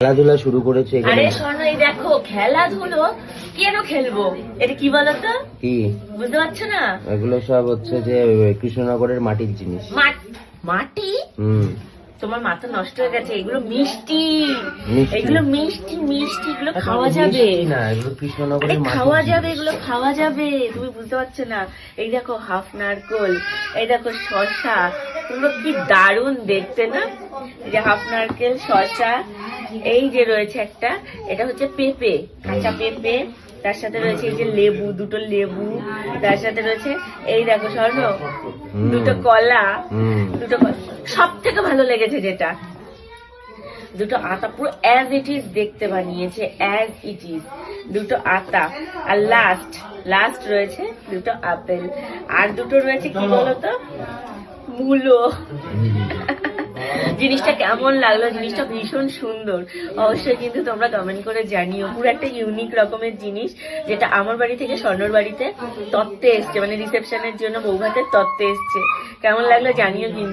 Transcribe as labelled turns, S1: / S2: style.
S1: খেলাধুলা শুরু করেছে এখানে।
S2: আরে শোনো, এই দেখো খেলাধুলো কেন খেলবো, এটা কি বলতো?
S1: কি
S2: বুঝতে পারছো না?
S1: এগুলো সব হচ্ছে যে কৃষ্ণনগরের মাটির জিনিস।
S2: মাটি?
S1: হুম।
S2: তোমার মাথা নষ্ট হয়ে গেছে, এগুলো মিষ্টি।
S1: মিষ্টি?
S2: এগুলো মিষ্টি মিষ্টি, এগুলো খাওয়া যাবে
S1: না, এগুলো কৃষ্ণনগরের মাটির
S2: খাওয়া
S1: জিনিস।
S2: যাবে, এগুলো খাওয়া যাবে। তুমি বুঝতে পারছো না? এই দেখো হাফ নারকোল, এই দেখো শসা, এগুলো কি দারুণ দেখতে না? এই যে হাফ নারকেল, শসা, এই যে রয়েছে একটা, এটা হচ্ছে পেঁপে, কাঁচা পেঁপে, তার সাথে রয়েছে এই যে লেবু, দুটো লেবু, তার সাথে রয়েছে এই দেখো স্বর্ণ, দুটো কলা, দুটো সব থেকে ভালো লেগেছে যেটা, দুটো আতা, পুরো অ্যাজ ইট ইজ দেখতে বানিয়েছে, অ্যাজ ইট ইজ, দুটো আতা, আর লাস্ট রয়েছে দুটো আপেল, আর দুটো রয়েছে কি বলতো, মূলো। জিনিসটা কেমন লাগলো? জিনিসটা ভীষণ সুন্দর, অবশ্যই কিন্তু তোমরা কমেন্ট করে জানিও। পুরো একটা ইউনিক রকমের জিনিস, যেটা আমার বাড়ি থেকে স্বর্ণর বাড়িতে তত্ত্বে এসছে, মানে রিসেপশনের জন্য বৌভাতের তত্ত্বে এসছে। কেমন লাগলো জানিও কিন্তু।